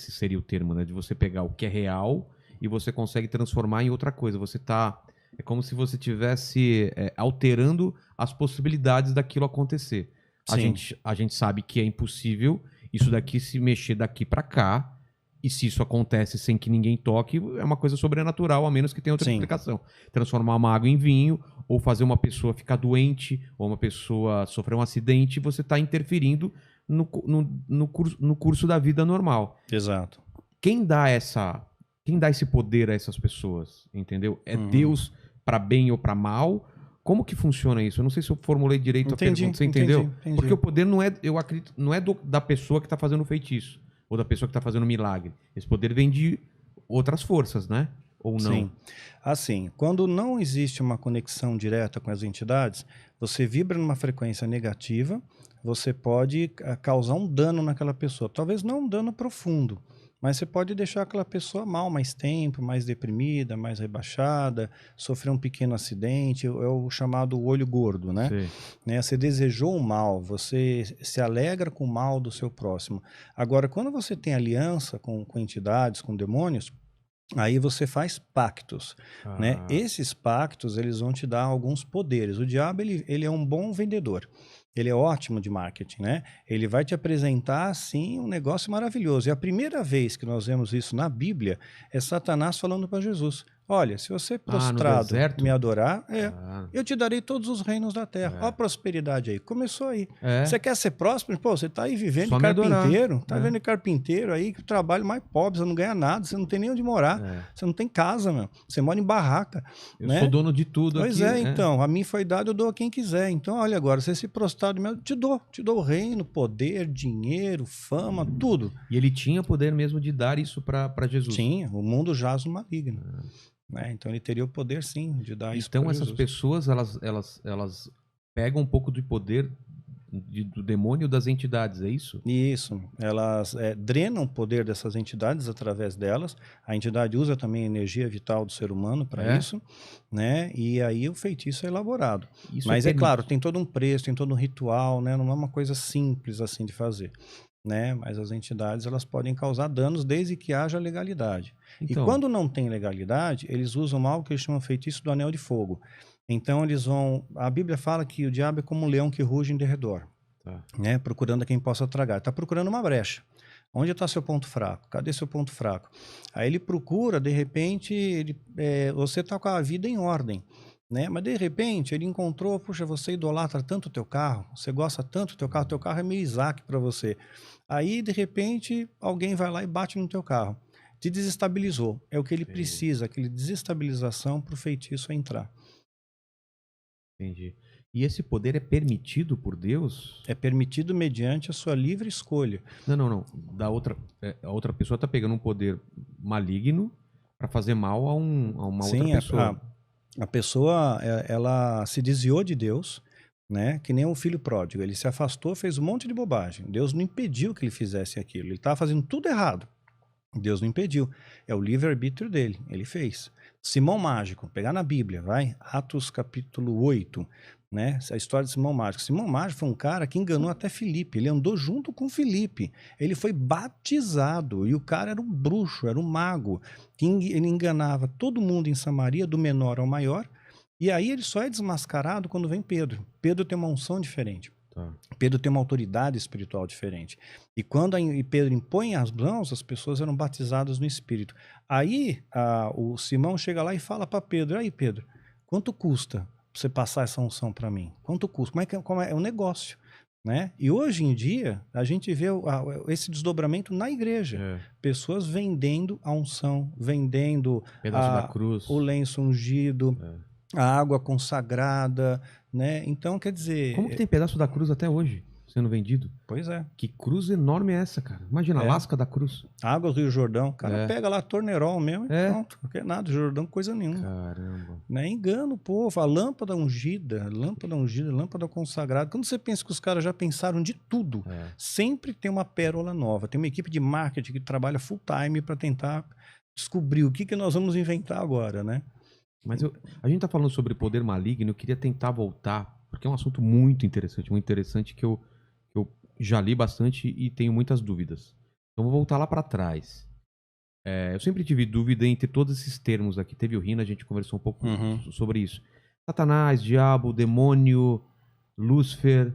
esse seria o termo, né? De você pegar o que é real e você consegue transformar em outra coisa. Você tá... É como se você estivesse alterando as possibilidades daquilo acontecer. Sim. A gente sabe que é impossível isso daqui se mexer daqui para cá. E se isso acontece sem que ninguém toque, é uma coisa sobrenatural, a menos que tenha outra Sim. explicação. Transformar uma água em vinho, ou fazer uma pessoa ficar doente, ou uma pessoa sofrer um acidente, você está interferindo no curso da vida normal. Exato. Quem dá esse poder a essas pessoas, entendeu? É Deus para bem ou para mal? Como que funciona isso? Eu não sei se eu formulei direito a pergunta, você entendeu? Entendi. Porque o poder não é, eu acredito, não é da pessoa que está fazendo o feitiço, ou da pessoa que está fazendo o milagre. Esse poder vem de outras forças, né? Ou não? Sim. Assim, quando não existe uma conexão direta com as entidades, você vibra numa frequência negativa, você pode causar um dano naquela pessoa. Talvez não um dano profundo, mas você pode deixar aquela pessoa mal mais tempo, mais deprimida, mais rebaixada, sofrer um pequeno acidente, é o chamado olho gordo, né? Sei. Né? Você desejou o mal, você se alegra com o mal do seu próximo. Agora, quando você tem aliança com entidades, com demônios, aí você faz pactos, né? Esses pactos, eles vão te dar alguns poderes. O diabo, ele é um bom vendedor. Ele é ótimo de marketing, né? Ele vai te apresentar, assim, um negócio maravilhoso. E a primeira vez que nós vemos isso na Bíblia é Satanás falando para Jesus: olha, se você prostrado me adorar, eu te darei todos os reinos da terra. Olha a prosperidade aí. Começou aí. Você quer ser próspero? Pô, você tá aí vivendo de carpinteiro. Tá vendo de carpinteiro aí, que o trabalho mais pobre, você não ganha nada, você não tem nem onde morar. Você não tem casa, meu. Você mora em barraca. Eu sou dono de tudo aqui. Pois então, a mim foi dado, eu dou a quem quiser. Então, olha agora, você se prostrar do meu, te dou o reino, poder, dinheiro, fama, tudo. E ele tinha poder mesmo de dar isso para Jesus? Tinha, o mundo jaz no maligno. Né? Então ele teria o poder, sim, de dar isso para Jesus. Então essas pessoas, elas pegam um pouco de poder do demônio das entidades, é isso? Isso, elas drenam o poder dessas entidades através delas. A entidade usa também a energia vital do ser humano para isso, né? E aí o feitiço é elaborado. Isso. Mas é claro, tem todo um preço, tem todo um ritual, né? Não é uma coisa simples assim de fazer, né? Mas as entidades, elas podem causar danos desde que haja legalidade. Então, e quando não tem legalidade, eles usam algo que eles chamam feitiço do anel de fogo. Então eles vão... A Bíblia fala que o diabo é como um leão que ruge em derredor, né? Procurando a quem possa tragar. Está procurando uma brecha. Onde está seu ponto fraco? Cadê seu ponto fraco? Aí ele procura, de repente, você está com a vida em ordem, né? Mas de repente ele encontrou, puxa, você idolatra tanto o teu carro, você gosta tanto do teu carro é meio Isaac para você. Aí de repente alguém vai lá e bate no teu carro, te desestabilizou. É o que ele precisa, aquele desestabilização para o feitiço entrar. Entendi. E esse poder é permitido por Deus? É permitido mediante a sua livre escolha. Não. A outra pessoa está pegando um poder maligno para fazer mal a uma outra pessoa. A pessoa, ela se desviou de Deus, né? Que nem o filho pródigo. Ele se afastou, fez um monte de bobagem. Deus não impediu que ele fizesse aquilo. Ele estava fazendo tudo errado. Deus não impediu. É o livre-arbítrio dele. Ele fez. Simão Mágico, pegar na Bíblia, vai? Atos capítulo 8, né? A história de Simão Mágico. Simão Mágico foi um cara que enganou até Filipe. Ele andou junto com Filipe. Ele foi batizado. E o cara era um bruxo, era um mago. Ele enganava todo mundo em Samaria, do menor ao maior. E aí ele só é desmascarado quando vem Pedro. Pedro tem uma unção diferente. Pedro tem uma autoridade espiritual diferente. E quando Pedro impõe as mãos, as pessoas eram batizadas no Espírito. Aí o Simão chega lá e fala para Pedro: aí Pedro, quanto custa você passar essa unção para mim? Quanto custa? Como é um negócio, né? E hoje em dia a gente vê esse desdobramento na igreja. Pessoas vendendo a unção, vendendo pedaço da cruz, o lenço ungido, a água consagrada, né? Então, quer dizer... Como que tem pedaço da cruz até hoje sendo vendido? Pois é. Que cruz enorme é essa, cara? Imagina, a lasca da cruz. Água do Rio Jordão, cara, pega lá Tornerol mesmo e pronto. Não quer nada, Jordão, coisa nenhuma. Caramba. Né? Engana o povo, a lâmpada ungida, lâmpada consagrada. Quando você pensa que os caras já pensaram de tudo, sempre tem uma pérola nova. Tem uma equipe de marketing que trabalha full time para tentar descobrir o que nós vamos inventar agora, né? Mas a gente tá falando sobre poder maligno, eu queria tentar voltar, porque é um assunto muito interessante que eu já li bastante e tenho muitas dúvidas. Então vou voltar lá para trás. Eu sempre tive dúvida entre todos esses termos aqui. Teve o Rina, a gente conversou um pouco sobre isso. Satanás, diabo, demônio, Lúcifer,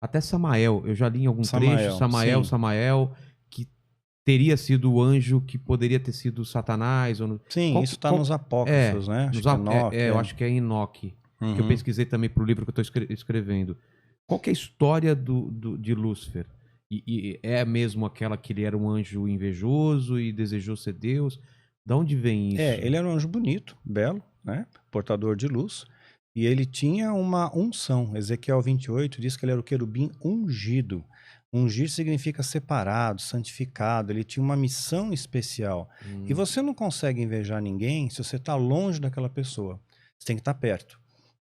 até Samael. Eu já li em algum trecho, Samael, que teria sido o anjo que poderia ter sido Satanás. Sim, isso está nos apócrifos, né? Eu acho que é Enoque, que eu pesquisei também para o livro que eu estou escrevendo. Qual que é a história de Lúcifer? E é mesmo aquela que ele era um anjo invejoso e desejou ser Deus? Da onde vem isso? Ele era um anjo bonito, belo, né? Portador de luz. E ele tinha uma unção. Ezequiel 28 diz que ele era o querubim ungido. Ungir significa separado, santificado. Ele tinha uma missão especial. E você não consegue invejar ninguém se você está longe daquela pessoa. Você tem que estar perto.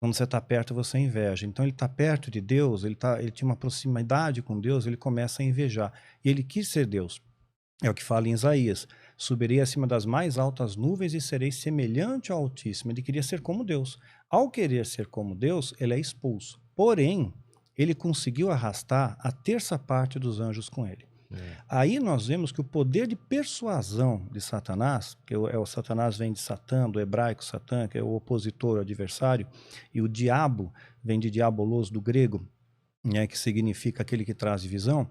Quando você está perto, você inveja. Então ele está perto de Deus, ele tinha uma proximidade com Deus, ele começa a invejar. E ele quis ser Deus. É o que fala em Isaías. Subirei acima das mais altas nuvens e serei semelhante ao Altíssimo. Ele queria ser como Deus. Ao querer ser como Deus, ele é expulso. Porém, ele conseguiu arrastar a terça parte dos anjos com ele. Aí nós vemos que o poder de persuasão de Satanás, que o Satanás vem de Satã, do hebraico Satã, que é o opositor, o adversário, e o diabo vem de diabolos, do grego, né, que significa aquele que traz divisão.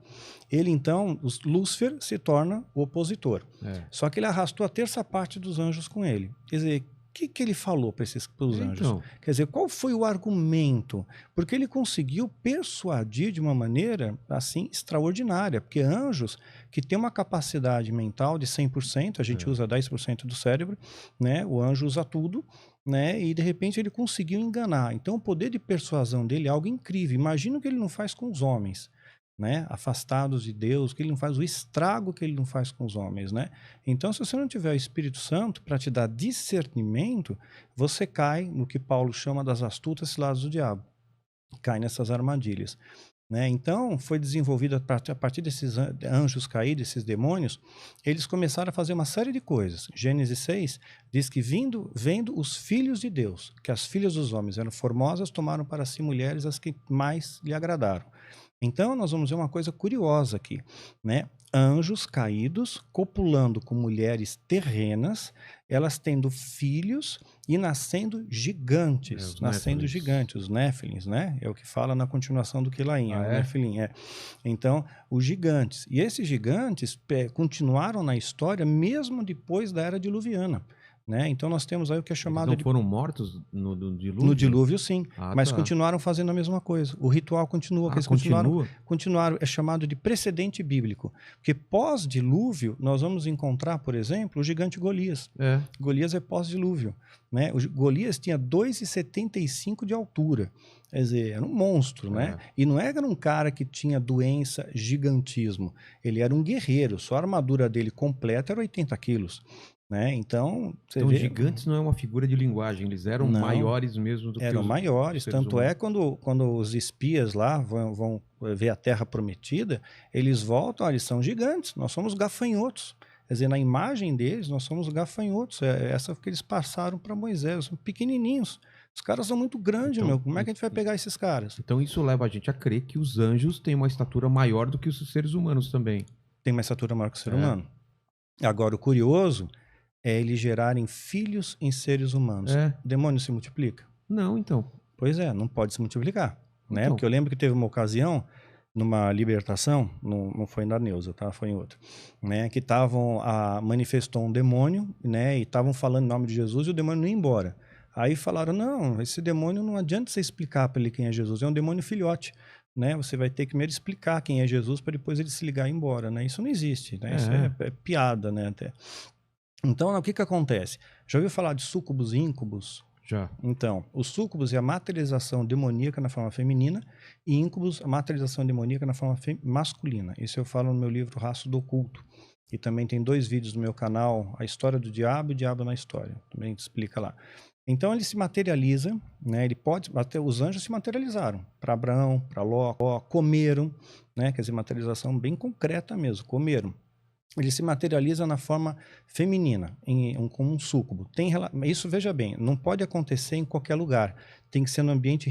Ele então, Lúcifer, se torna o opositor. Só que ele arrastou a terça parte dos anjos com ele. Quer dizer, o que ele falou para os anjos? Então. Quer dizer, qual foi o argumento? Porque ele conseguiu persuadir de uma maneira, assim, extraordinária. Porque anjos que têm uma capacidade mental de 100%, a gente usa 10% do cérebro, né? O anjo usa tudo, né? E de repente ele conseguiu enganar. Então o poder de persuasão dele é algo incrível. Imagina o que ele não faz com os homens, né? Afastados de Deus, que ele não faz, o estrago que ele não faz com os homens, né? Então, se você não tiver o Espírito Santo para te dar discernimento, você cai no que Paulo chama das astutas ciladas do diabo. Cai nessas armadilhas, né? Então, foi desenvolvido a partir desses anjos caídos, esses demônios, eles começaram a fazer uma série de coisas. Gênesis 6 diz que vendo os filhos de Deus, que as filhas dos homens eram formosas, tomaram para si mulheres as que mais lhe agradaram. Então, nós vamos ver uma coisa curiosa aqui, né? Anjos caídos copulando com mulheres terrenas, elas tendo filhos e nascendo gigantes, os Néfilins, né? É o que fala na continuação do Quilaim, o Néfilim, Então, os gigantes. E esses gigantes continuaram na história mesmo depois da Era Diluviana. Né? Então nós temos aí o que é chamado Eles não foram mortos no dilúvio? No dilúvio, sim. Mas continuaram fazendo a mesma coisa. O ritual continua. Eles continuaram. É chamado de precedente bíblico. Porque pós-dilúvio, nós vamos encontrar, por exemplo, o gigante Golias. Golias é pós-dilúvio. Né? O Golias tinha 2,75 de altura. Quer dizer, era um monstro, né? E não era um cara que tinha doença, gigantismo. Ele era um guerreiro. Só a armadura dele completa era 80 quilos. Né? Então, gigantes não é uma figura de linguagem, eles eram maiores mesmo do que eram maiores, tanto humanos. É quando os espias lá vão ver a Terra Prometida, eles voltam, eles são gigantes, nós somos gafanhotos. Quer dizer, na imagem deles, nós somos gafanhotos. Essa que eles passaram para Moisés, são pequenininhos. Os caras são muito grandes, como é que a gente vai pegar esses caras? Então isso leva a gente a crer que os anjos têm uma estatura maior do que os seres humanos também. Tem uma estatura maior que o ser humano. Agora, o curioso é eles gerarem filhos em seres humanos. O demônio se multiplica? Não, então. Pois não pode se multiplicar. Né? Porque eu lembro que teve uma ocasião, numa libertação, não foi na Neuza, tá? Foi em outra, né? Que manifestou um demônio, né? E estavam falando em nome de Jesus e o demônio não ia embora. Aí falaram, não, esse demônio não adianta você explicar para ele quem é Jesus, é um demônio filhote. Né? Você vai ter que primeiro explicar quem é Jesus para depois ele se ligar e ir embora. Né? Isso não existe, né? Isso é piada, né? Até. Então, o que acontece? Já ouviu falar de súcubos e íncubos? Já. Então, os súcubos é a materialização demoníaca na forma feminina e íncubos a materialização demoníaca na forma masculina. Isso eu falo no meu livro Rastro do Oculto. E também tem 2 vídeos no meu canal, A História do Diabo e o Diabo na História. Também explica lá. Então ele se materializa, né? Até os anjos se materializaram para Abraão, para Ló, comeram, né? Quer dizer, materialização bem concreta mesmo, comeram. Ele se materializa na forma feminina, como um súcubo. Isso, veja bem, não pode acontecer em qualquer lugar. Tem que ser no ambiente